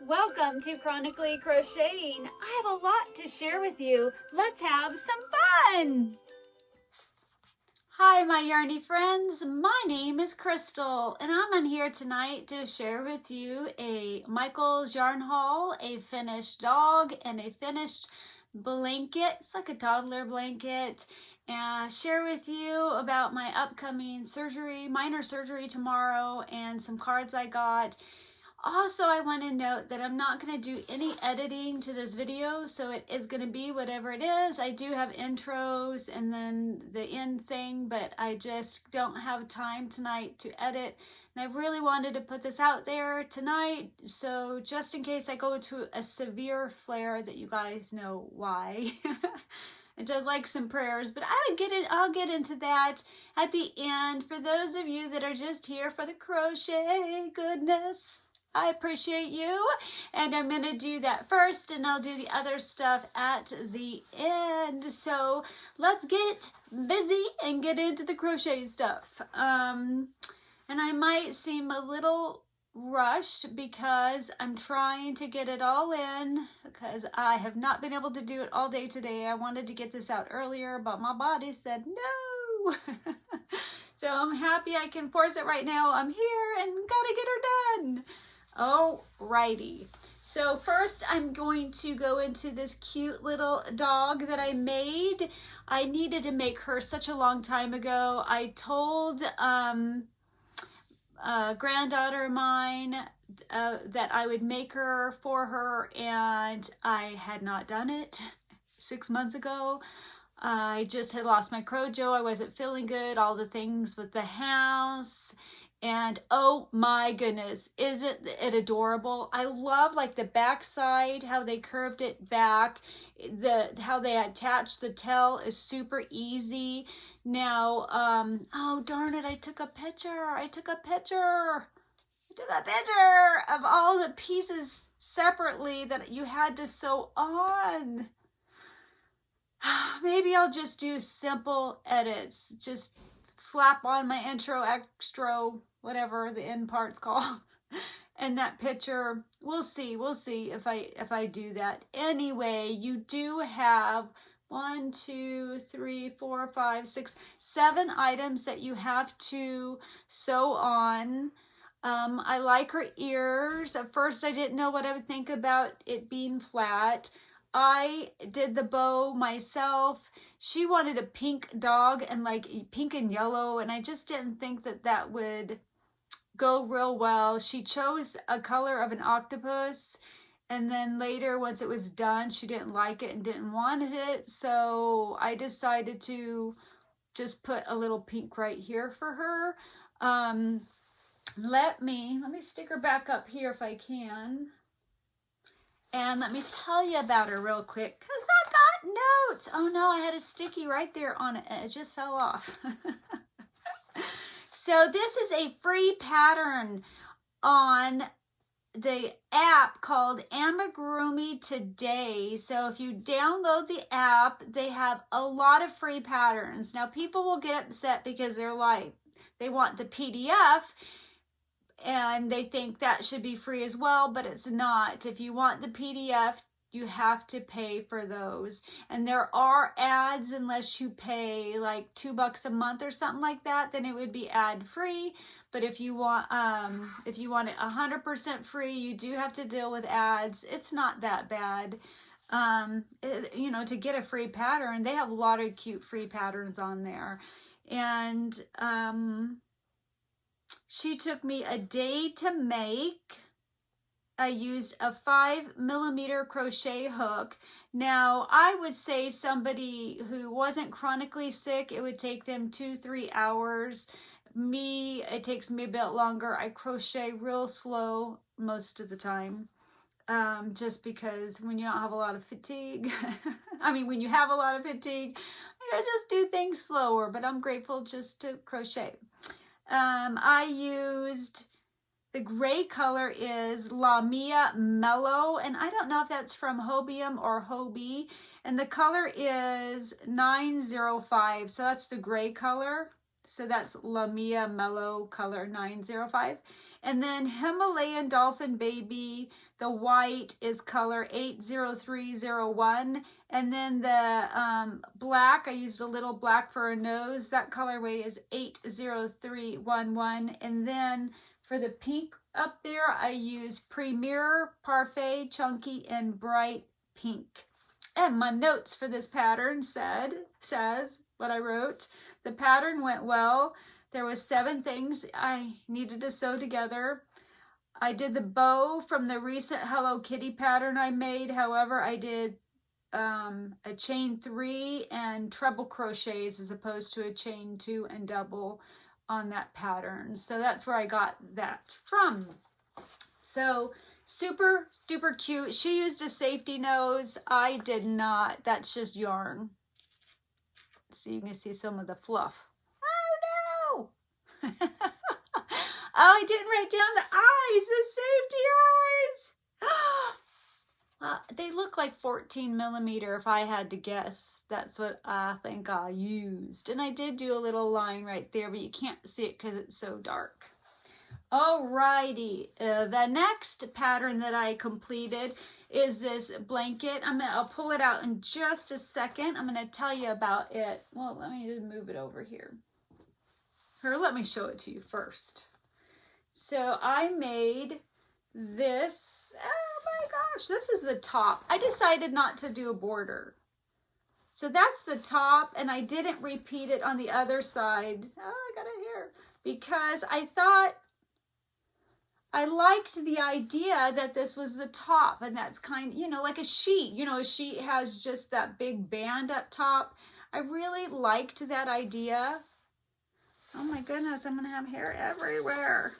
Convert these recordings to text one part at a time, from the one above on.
Welcome to Chronically Crocheting. I have a lot to share with you. Let's have some fun! Hi, my yarny friends. My name is Crystal, and I'm on here tonight to share with you a Michael's yarn haul, a finished dog, and a finished blanket. It's like a toddler blanket. And share with you about my upcoming surgery, minor surgery tomorrow, and some cards I got. Also, I want to note that I'm not going to do any editing to this video, so it is going to be whatever it is. I do have intros and then the end thing, but I just don't have time tonight to edit. And I really wanted to put this out there tonight, so just in case I go into a severe flare that you guys know why. And I'd like some prayers, but I'll get into that at the end. For those of you that are just here for the crochet goodness, I appreciate you, and I'm going to do that first, and I'll do the other stuff at the end. So let's get busy and get into the crochet stuff. And I might seem a little rushed because I'm trying to get it all in, because I have not been able to do it all day today. I wanted to get this out earlier, but my body said no. So I'm happy I can force it right now. I'm here and gotta get her done. Alrighty, so first I'm going to go into this cute little dog that I made. I needed to make her such a long time ago. I told a granddaughter of mine that I would make her for her, and I had not done it 6 months ago. I just had lost my Crojo. I wasn't feeling good, all the things with the house. And oh my goodness, isn't it adorable? I love like the back side, how they curved it back, how they attached the tail is super easy. Now, oh darn it, I took a picture of all the pieces separately that you had to sew on. Maybe I'll just do simple edits, just slap on my intro, extra, whatever the end part's called, and that picture. We'll see if I do that. Anyway, you do have 1, 2, 3, 4, 5, 6, 7 items that you have to sew on. I like her ears. At first I didn't know what I would think about it being flat. I did the bow myself. She wanted a pink dog, and like pink and yellow, and I just didn't think that that would go real well. She chose a color of an octopus, and then later once it was done, she didn't like it and didn't want it, so I decided to just put a little pink right here for her. Let me stick her back up here if I can. And let me tell you about her real quick, because I got notes. Oh no, I had a sticky right there on it. It just fell off. So this is a free pattern on the app called Amigurumi Today. So if you download the app, they have a lot of free patterns. Now people will get upset because they're like, they want the PDF, and they think that should be free as well, but it's not. If you want the PDF, you have to pay for those. And there are ads unless you pay like $2 a month or something like that, then it would be ad free. But if you want it 100% free, you do have to deal with ads. It's not that bad. You know, to get a free pattern, they have a lot of cute free patterns on there. And she took me a day to make. I used a 5mm crochet hook. Now, I would say somebody who wasn't chronically sick, it would take them 2-3 hours. Me, it takes me a bit longer. I crochet real slow most of the time. Just because when you don't have a lot of fatigue, when you have a lot of fatigue, I just do things slower, but I'm grateful just to crochet. I used, the gray color is La Mia Mellow, and I don't know if that's from Hobium or Hobie, and the color is 905, so that's the gray color. So that's La Mia Mellow color 905. And then Himalayan Dolphin Baby, the white is color 80301. And then the black, I used a little black for a nose. That colorway is 80311. And then for the pink up there, I use Premier, Parfait, Chunky, and Bright Pink. And my notes for this pattern says what I wrote. The pattern went well. There was 7 things I needed to sew together. I did the bow from the recent Hello Kitty pattern I made. However, I did a chain 3 and treble crochets as opposed to a chain 2 and double on that pattern. So that's where I got that from. So super duper cute. She used a safety nose. I did not. That's just yarn. So you can see some of the fluff. Oh no! Oh, I didn't write down the eyes, the safety eyes. They look like 14 millimeter if I had to guess. That's what I think I used. And I did do a little line right there, but you can't see it because it's so dark. Alrighty, the next pattern that I completed is this blanket. I'll pull it out in just a second. I'm gonna tell you about it. Well, let me just move it over here. Or let me show it to you first. So I made this, oh my gosh, this is the top. I decided not to do a border. So that's the top, and I didn't repeat it on the other side. Oh, I got it here. Because I thought, I liked the idea that this was the top, and that's kind of, you know, like a sheet. You know, a sheet has just that big band up top. I really liked that idea. Oh my goodness, I'm gonna have hair everywhere.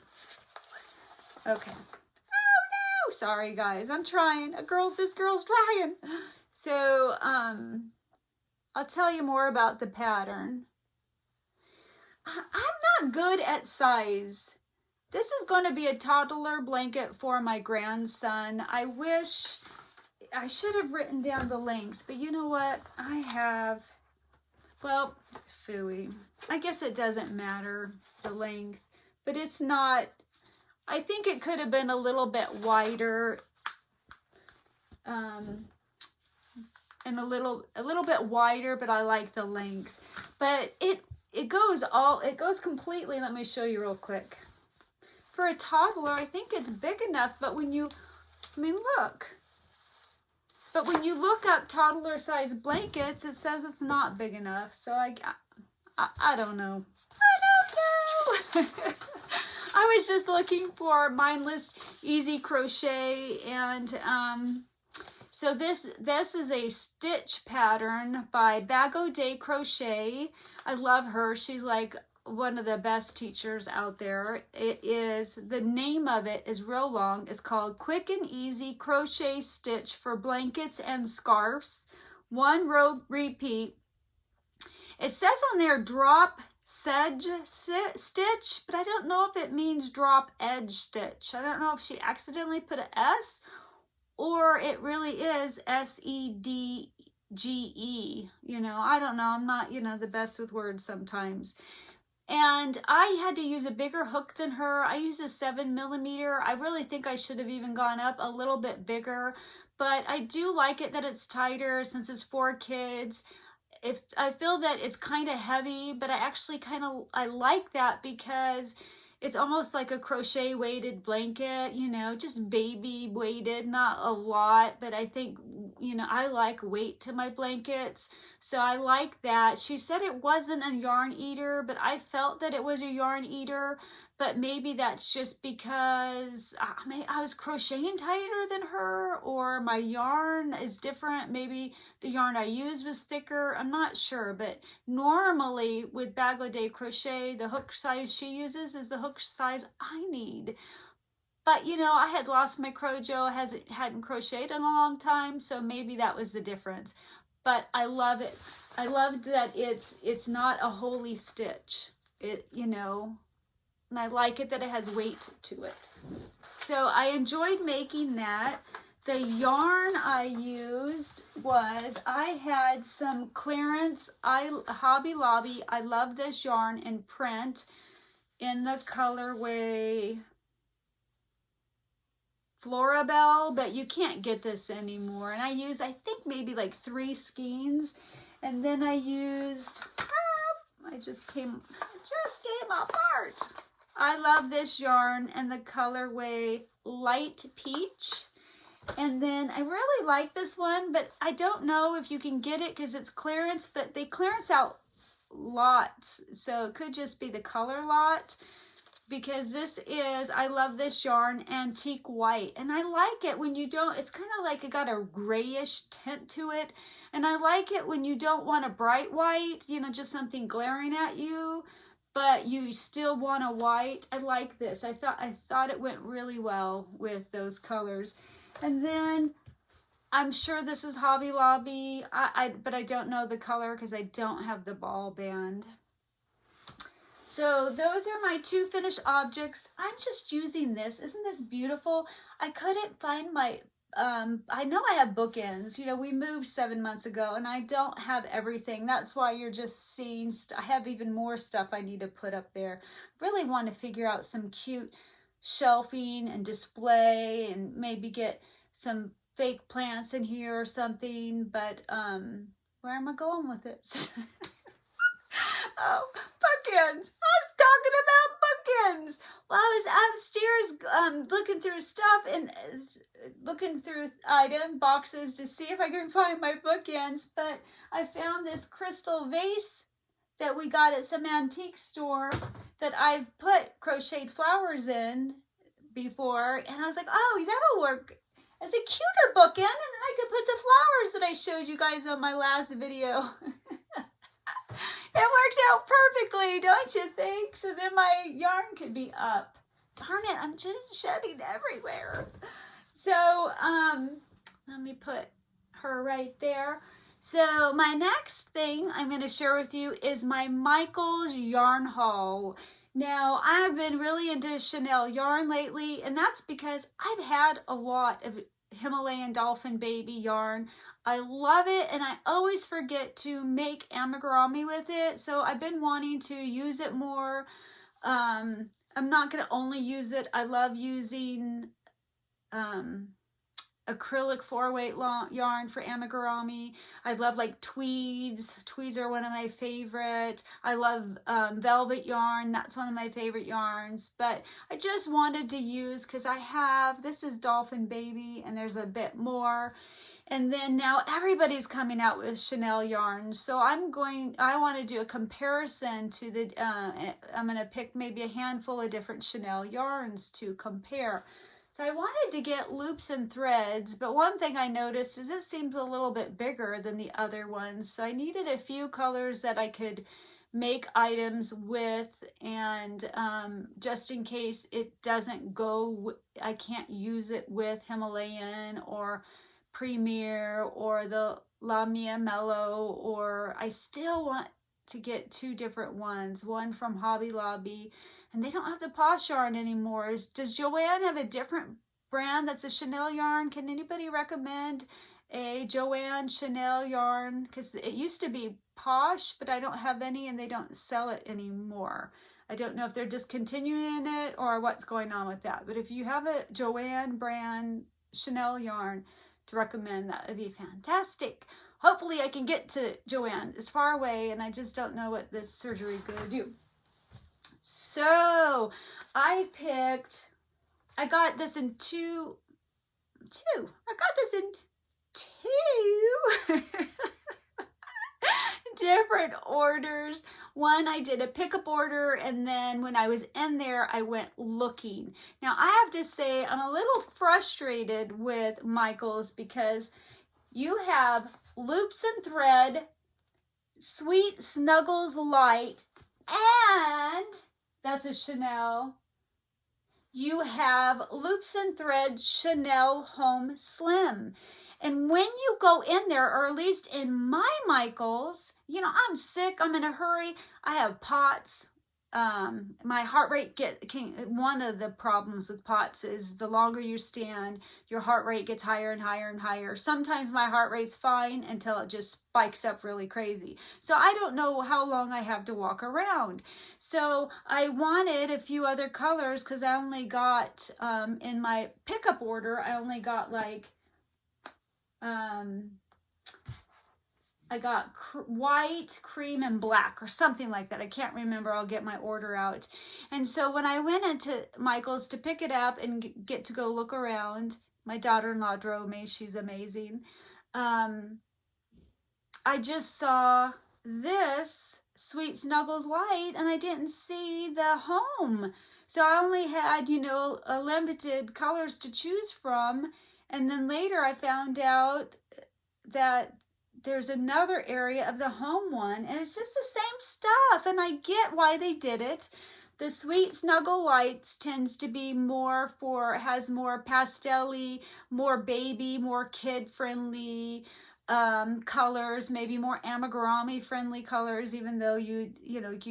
Okay. Oh no, sorry guys, I'm trying. This girl's trying. So, I'll tell you more about the pattern. I'm not good at size. This is going to be a toddler blanket for my grandson. I wish I should have written down the length, but you know what? I have, well, phooey. I guess it doesn't matter, the length, but it's not, I think it could have been a little bit wider, and a little bit wider, but I like the length. But it goes completely, let me show you real quick. For a toddler, I think it's big enough, but when you, I mean, look. But when you look up toddler size blankets, it says it's not big enough. So I don't know. I don't know. I was just looking for mindless easy crochet, and so this is a stitch pattern by Bago Day Crochet. I love her. She's like one of the best teachers out there. The name of it is real long. It's called Quick and Easy Crochet Stitch for Blankets and Scarves. 1 row repeat. It says on there drop sedge stitch, but I don't know if it means drop edge stitch. I don't know if she accidentally put an S or it really is SEDGE. You know, I don't know. I'm not, you know, the best with words sometimes. And I had to use a bigger hook than her. I used a 7 millimeter. I really think I should have even gone up a little bit bigger, but I do like it that it's tighter since it's 4 kids. If I feel that it's kind of heavy, but I like that because it's almost like a crochet weighted blanket, you know, just baby weighted, not a lot, but I think, you know, I like weight to my blankets. So I like that. She said it wasn't a yarn eater, but I felt that it was a yarn eater, but maybe that's just because I was crocheting tighter than her, or my yarn is different. Maybe the yarn I used was thicker. I'm not sure, but normally with Bago Day Crochet, the hook size she uses is the hook size I need. But, you know, I had lost my Crojo, hadn't crocheted in a long time, so maybe that was the difference. But I love it. I love that it's not a holy stitch. You know, and I like it that it has weight to it. So I enjoyed making that. The yarn I used was, I had some clearance, Hobby Lobby. I love this yarn in print in the colorway Florabelle, but you can't get this anymore. And I used, I think maybe like 3 skeins. And then I used, it just came apart. I love this yarn and the colorway Light Peach. And then I really like this one, but I don't know if you can get it because it's clearance, but they clearance out lots. So it could just be the color lot, because this is, I love this yarn, Antique White. And I like it when you don't, it's kind of like it got a grayish tint to it. And I like it when you don't want a bright white, you know, just something glaring at you, but you still want a white. I like this. I thought it went really well with those colors. And then I'm sure this is Hobby Lobby, but I don't know the color because I don't have the ball band. So those are my 2 finished objects. I'm just using this. Isn't this beautiful? I couldn't find my, I know I have bookends. You know, we moved 7 months ago and I don't have everything. That's why you're just seeing, I have even more stuff I need to put up there. Really want to figure out some cute shelving and display and maybe get some fake plants in here or something. But where am I going with this? Oh, bookends. I was talking about bookends. Well, I was upstairs looking through stuff and looking through item boxes to see if I can find my bookends. But I found this crystal vase that we got at some antique store that I've put crocheted flowers in before. And I was like, oh, that'll work as a cuter bookend. And then I could put the flowers that I showed you guys on my last video. It works out perfectly, don't you think? So then my yarn could be up. Darn it, I'm just shedding everywhere. So let me put her right there. So my next thing I'm going to share with you is my Michaels yarn haul. Now, I've been really into Chanel yarn lately, and that's because I've had a lot of Himalayan dolphin baby yarn. I love it, and I always forget to make amigurumi with it, so I've been wanting to use it more. I'm not going to only use it. I love using acrylic 4-weight yarn for amigurumi. I love like tweeds. Tweeds are one of my favorite. I love velvet yarn. That's one of my favorite yarns. But I just wanted to use, because I have, this is Dolphin Baby, and there's a bit more. And then now everybody's coming out with Chanel yarn. So I want to do a comparison to the, I'm going to pick maybe a handful of different Chanel yarns to compare. So I wanted to get loops and threads, but one thing I noticed is it seems a little bit bigger than the other ones. So I needed a few colors that I could make items with, and just in case it doesn't go, I can't use it with Himalayan or Premier or the La Mia Mellow, or I still want to get 2 different ones, one from Hobby Lobby, and they don't have the Posh yarn anymore. Does Joanne have a different brand that's a Chanel yarn? Can anybody recommend a Joanne Chanel yarn? Because it used to be Posh, but I don't have any and they don't sell it anymore. I don't know if they're discontinuing it or what's going on with that. But if you have a Joanne brand Chanel yarn to recommend, that would be fantastic. Hopefully I can get to Joanne. It's far away and I just don't know what this surgery is going to do. So I got this in two. I got this in 2 different orders. One, I did a pickup order, and then when I was in there, I went looking. Now, I have to say, I'm a little frustrated with Michaels because you have loops and thread, Sweet Snuggles Light, and that's a Chanel. You have loops and thread Chanel Home Slim. And when you go in there, or at least in my Michaels, you know, I'm sick, I'm in a hurry, I have pots, my heart rate one of the problems with pots is the longer you stand, your heart rate gets higher and higher and higher. Sometimes my heart rate's fine until it just spikes up really crazy. So I don't know how long I have to walk around. So I wanted a few other colors because I only got, in my pickup order, I only got like, I got white, cream, and black or something like that. I can't remember. I'll get my order out. And so when I went into Michael's to pick it up and get to go look around, my daughter-in-law drove me. She's amazing. I just saw this Sweet Snuggles light and I didn't see the home. So I only had, you know, a limited colors to choose from. And then later I found out that there's another area of the home one, and it's just the same stuff, and I get why they did it. The Sweet Snuggle Lights tends to be more has more pastel-y, more baby, more kid-friendly colors, maybe more amigurumi-friendly colors, even though you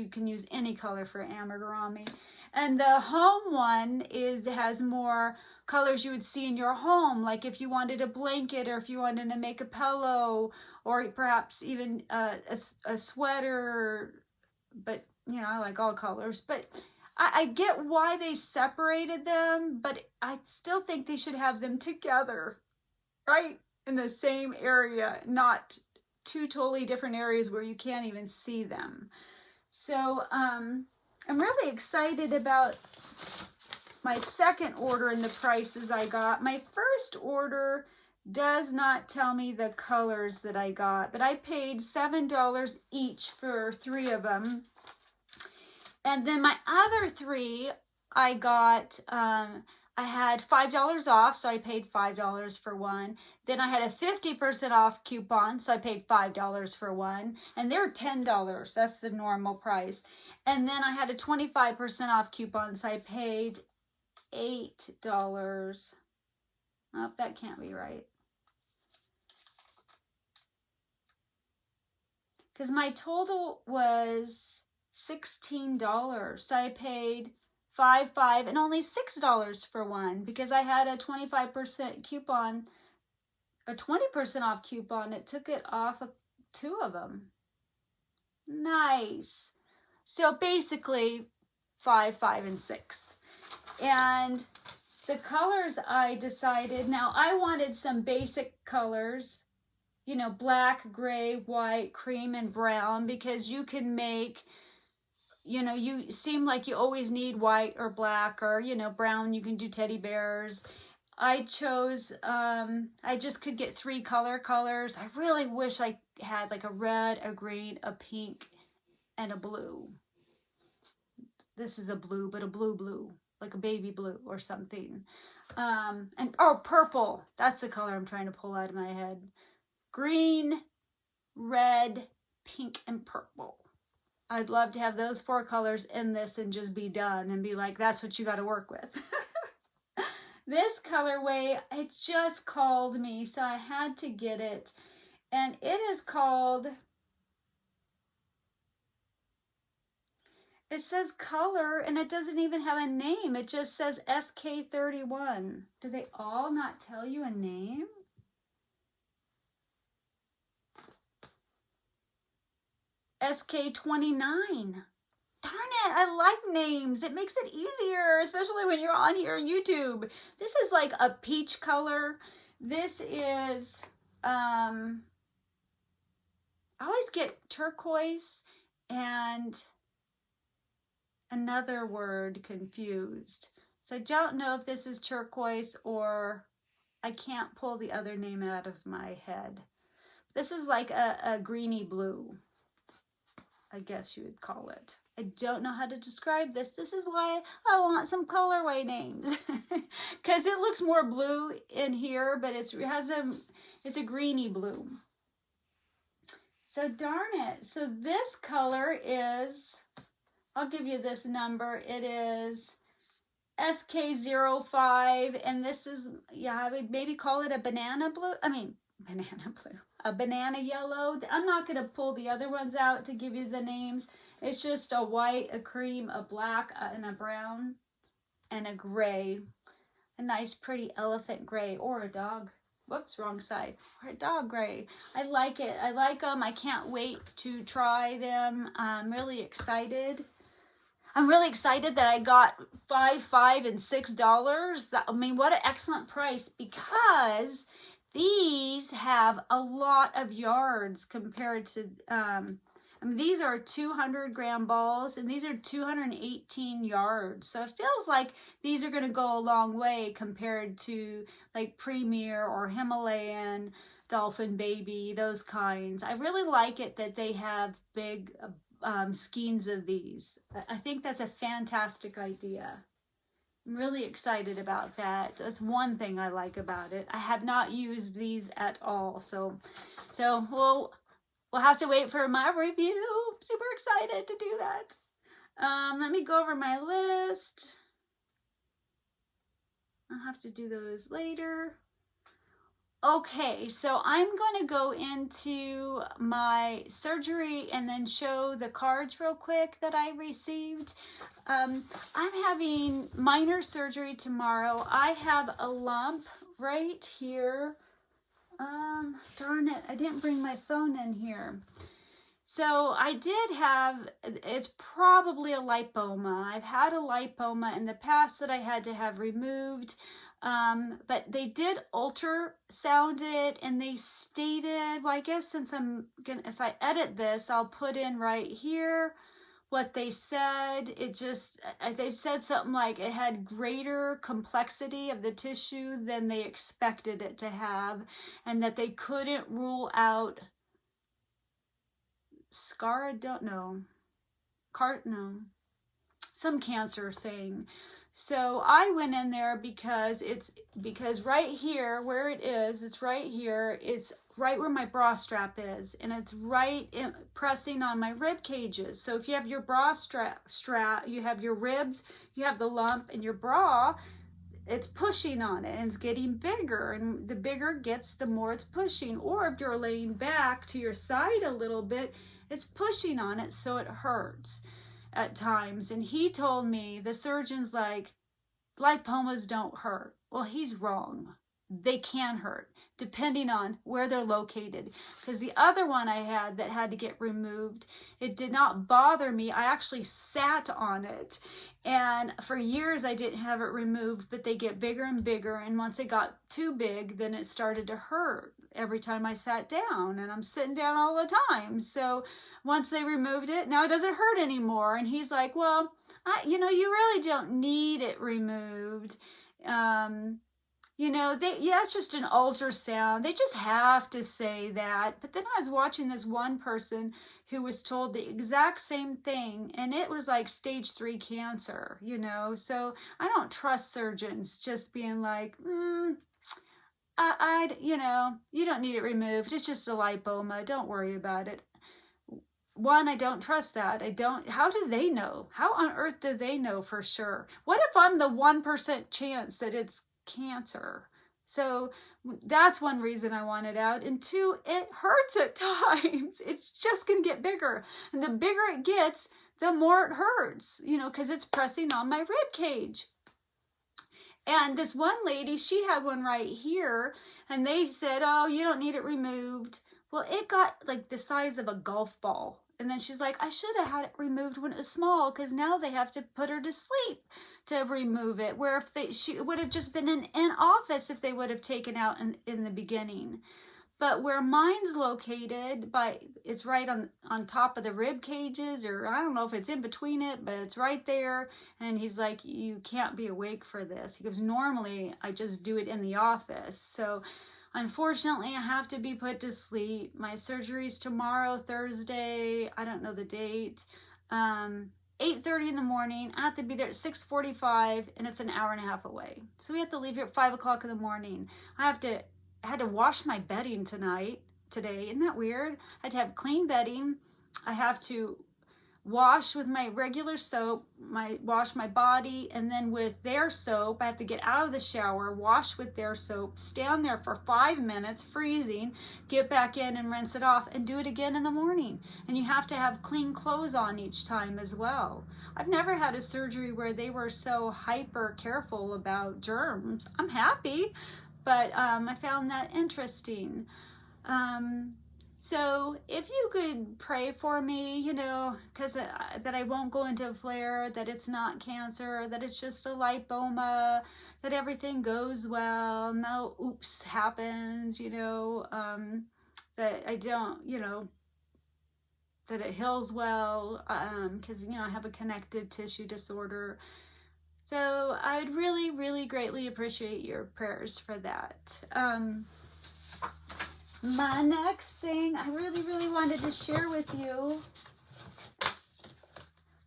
can use any color for amigurumi. And the home one has more colors you would see in your home, like if you wanted a blanket or if you wanted to make a pillow or perhaps even a sweater. But, you know, I like all colors. But I get why they separated them, but I still think they should have them together, right? In the same area, not two totally different areas where you can't even see them. So, I'm really excited about my second order and the prices I got. My first order does not tell me the colors that I got, but I paid $7 each for 3 of them. And then my other 3 I got, I had $5 off, so I paid $5 for one. Then I had a 50% off coupon, so I paid $5 for one. And they're $10. That's the normal price. And then I had a 25% off coupon, so I paid $8. Oh, that can't be right. Because my total was $16. So I paid $5 and only $6 for one because I had a 25% coupon, a 20% off coupon. It took it off of 2 of them. Nice. So basically 5, 5, and 6. And the colors I decided, now I wanted some basic colors, you know, black, gray, white, cream, and brown, because you can make, you know, you seem like you always need white or black or, you know, brown. You can do teddy bears. I chose, I just could get 3 colors. I really wish I had like a red, a green, a pink, and a blue. This is a blue, but a blue, like a baby blue or something. And oh, purple. That's the color I'm trying to pull out of my head. Green, red, pink, and purple. I'd love to have those 4 colors in this and just be done and be like, that's what you got to work with. This colorway, it just called me, so I had to get it. And it is called, it says color, and it doesn't even have a name. It just says SK31. Do they all not tell you a name? SK29. Darn it, I like names. It makes it easier, especially when you're on here on YouTube. This is like a peach color. This is, I always get turquoise and another word confused. So I don't know if this is turquoise or I can't pull the other name out of my head. This is like a greeny blue, I guess you would call it. I don't know how to describe this. This is why I want some colorway names. Because it looks more blue in here, but it's a greeny blue. So darn it. So this color is, I'll give you this number. It is SK05, and this is, yeah, I would maybe call it a banana blue. A banana yellow. I'm not going to pull the other ones out to give you the names. It's just a white, a cream, a black, and a brown, and a gray. A nice pretty elephant gray, or a dog, whoops, wrong side, or a dog gray. I like it. I like them. I can't wait to try them. I'm really excited. I'm really excited that I got $5, and $6. I mean, what an excellent price, because these have a lot of yards compared to, I mean, these are 200-gram balls, and these are 218 yards. So it feels like these are going to go a long way compared to like Premier or Himalayan, Dolphin Baby, those kinds. I really like it that they have big skeins of these. I think that's a fantastic idea. I'm really excited about that. That's one thing I like about it. I have not used these at all, so we'll have to wait for my review. Super excited to do that. Let me go over my list. I'll have to do those later. Okay, so I'm going to go into my surgery and then show the cards real quick that I received. I'm having minor surgery tomorrow. I have a lump right here. Darn it, I didn't bring my phone in here. So I did have, it's probably a lipoma. I've had a lipoma in the past that I had to have removed. But they did ultrasound it, and they stated, well, I guess since if I edit this, I'll put in right here what they said. They said something like it had greater complexity of the tissue than they expected it to have, and that they couldn't rule out some cancer thing. So I went in there because right here where it is, it's right here, it's right where my bra strap is, and it's right pressing on my rib cages. So if you have your bra strap, you have your ribs, you have the lump, and your bra, it's pushing on it, and it's getting bigger, and the bigger it gets, the more it's pushing. Or if you're laying back to your side a little bit, it's pushing on it, so it hurts at times. And he told me, the surgeon's like, lipomas don't hurt. Well, he's wrong. They can hurt depending on where they're located. Because the other one I had that had to get removed, it did not bother me. I actually sat on it, and for years I didn't have it removed, but they get bigger and bigger, and once it got too big, then it started to hurt every time I sat down, and I'm sitting down all the time. So once they removed it, now it doesn't hurt anymore. And he's like, well, you really don't need it removed. It's just an ultrasound. They just have to say that. But then I was watching this one person who was told the exact same thing, and it was like stage 3 cancer, So I don't trust surgeons just being like, you don't need it removed. It's just a lipoma. Don't worry about it. One, I don't trust that. How do they know? How on earth do they know for sure? What if I'm the 1% chance that it's cancer? So that's one reason I want it out. And two, it hurts at times. It's just going to get bigger. And the bigger it gets, the more it hurts, because it's pressing on my rib cage. And this one lady, she had one right here, and they said, oh, you don't need it removed. Well, it got like the size of a golf ball. And then she's like, I should have had it removed when it was small, because now they have to put her to sleep to remove it. Where she would have just been in office if they would have taken out in the beginning. But where mine's located, it's right on top of the rib cages, or I don't know if it's in between it, but it's right there. And he's like, you can't be awake for this. He goes, normally I just do it in the office. So unfortunately, I have to be put to sleep. My surgery's tomorrow, Thursday. I don't know the date. 8:30 in the morning. I have to be there at 6:45, and it's an hour and a half away. So we have to leave here at 5 o'clock in the morning. I had to wash my bedding today. Isn't that weird? I had to have clean bedding. I have to wash with my regular soap, wash my body, and then with their soap, I have to get out of the shower, wash with their soap, stand there for 5 minutes, freezing, get back in and rinse it off, and do it again in the morning. And you have to have clean clothes on each time as well. I've never had a surgery where they were so hyper careful about germs. I'm happy, but I found that interesting. So if you could pray for me, you know, because that I won't go into a flare, that it's not cancer, that it's just a lipoma, that everything goes well, no oops happens, you know, that I don't, you know, that it heals well, because, you know, I have a connective tissue disorder. So I'd really, really greatly appreciate your prayers for that. My next thing I really, really wanted to share with you.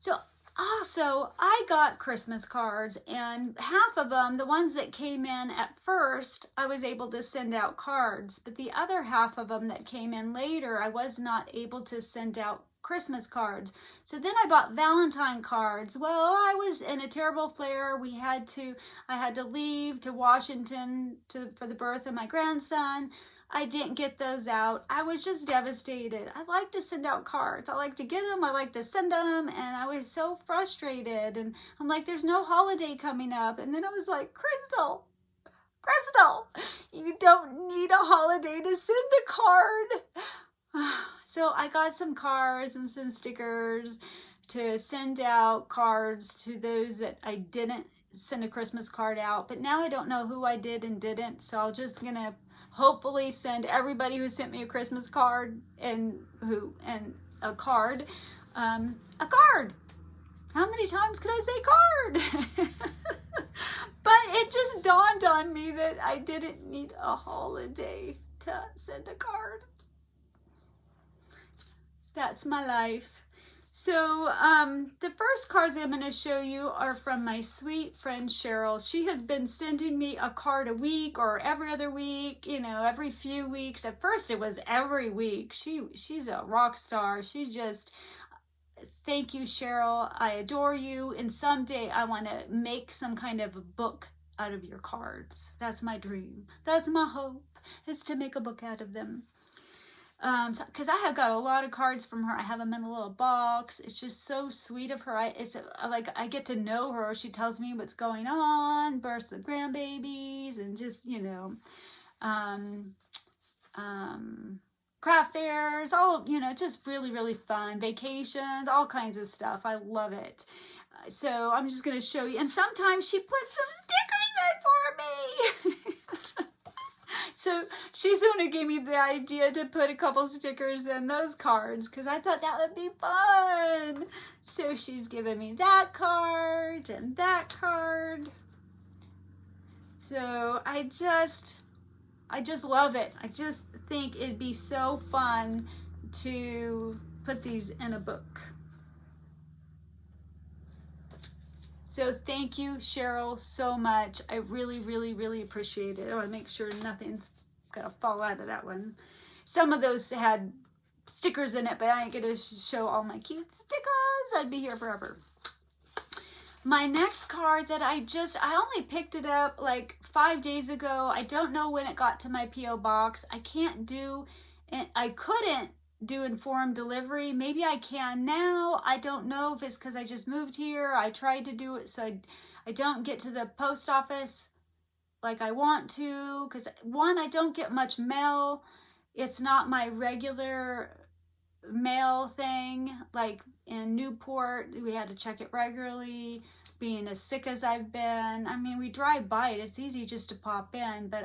So also, I got Christmas cards, and half of them, the ones that came in at first, I was able to send out cards, but the other half of them that came in later, I was not able to send out Christmas cards. So then I bought Valentine cards. Well, I was in a terrible flare. I had to leave to Washington for the birth of my grandson. I didn't get those out. I was just devastated. I like to send out cards. I like to get them. I like to send them. And I was so frustrated. And I'm like, there's no holiday coming up. And then I was like, Crystal, you don't need a holiday to send a card. So I got some cards and some stickers to send out cards to those that I didn't send a Christmas card out. But now I don't know who I did and didn't. So I'm just going to hopefully send everybody who sent me a Christmas card and a card. How many times could I say card? But it just dawned on me that I didn't need a holiday to send a card. That's my life. So the first cards I'm going to show you are from my sweet friend Cheryl. She has been sending me a card a week or every other week, you know, every few weeks. At first it was every week. She's a rock star. She's just, thank you, Cheryl. I adore you. And someday I want to make some kind of a book out of your cards. That's my dream. That's my hope, is to make a book out of them. Because I have got a lot of cards from her. I have them in a little box. It's just so sweet of her. Like I get to know her. She tells me what's going on, births of grandbabies, and just, you know, craft fairs, all, you know, just really, really fun. Vacations, all kinds of stuff. I love it. So I'm just going to show you. And sometimes she puts some stickers in for me. So she's the one who gave me the idea to put a couple stickers in those cards because I thought that would be fun. So she's given me that card and that card. So I just love it. I just think it'd be so fun to put these in a book. So thank you, Cheryl, so much. I really, really, really appreciate it. I want to make sure nothing's going to fall out of that one. Some of those had stickers in it, but I ain't going to show all my cute stickers. I'd be here forever. My next card that I only picked it up like 5 days ago. I don't know when it got to my P.O. box. I couldn't do informed delivery. Maybe I can now. I don't know if it's because I just moved here. I tried to do it so I don't get to the post office like I want to, because one, I don't get much mail. It's not my regular mail thing. Like in Newport, we had to check it regularly. Being as sick as I've been, I mean, we drive by it. It's easy just to pop in, but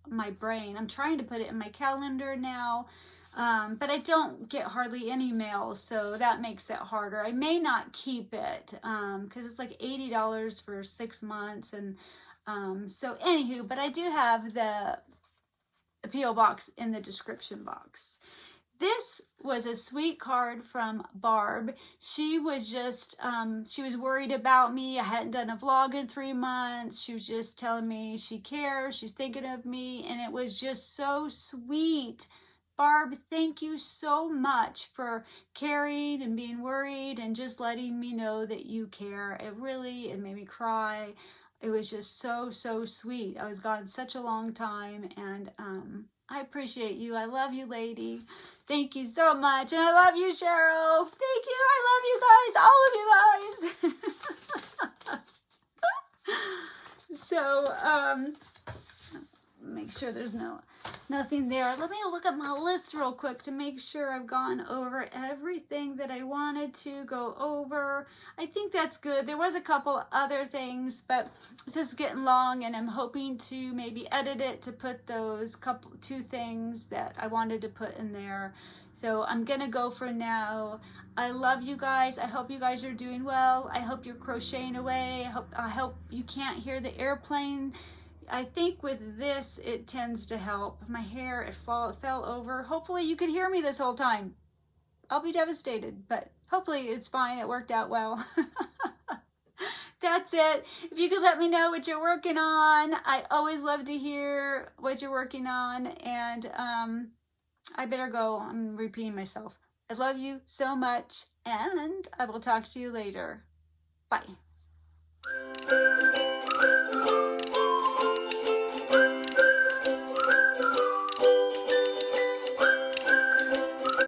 my brain, I'm trying to put it in my calendar now. But I don't get hardly any mail, so that makes it harder. I may not keep it because it's like $80 for 6 months. And so anywho, but I do have the P.O. box in the description box. This was a sweet card from Barb. She was just, she was worried about me. I hadn't done a vlog in 3 months. She was just telling me she cares, she's thinking of me, and it was just so sweet Barb, thank you so much for caring and being worried and just letting me know that you care. It made me cry. It was just so, so sweet. I was gone such a long time, and I appreciate you. I love you, lady. Thank you so much. And I love you, Cheryl. Thank you. I love you guys. All of you guys. So, make sure there's nothing there. Let me look at my list real quick to make sure I've gone over everything that I wanted to go over. I think that's good. There was a couple other things, but this is getting long, and I'm hoping to maybe edit it to put those two things that I wanted to put in there. So I'm gonna go for now. I love you guys. I hope you guys are doing well. I hope you're crocheting away. I hope you can't hear the airplane. I think with this, it tends to help. My hair, it fell over. Hopefully you could hear me this whole time. I'll be devastated, but hopefully it's fine. It worked out well. That's it. If you could let me know what you're working on. I always love to hear what you're working on. And I better go. I'm repeating myself. I love you so much, and I will talk to you later. Bye.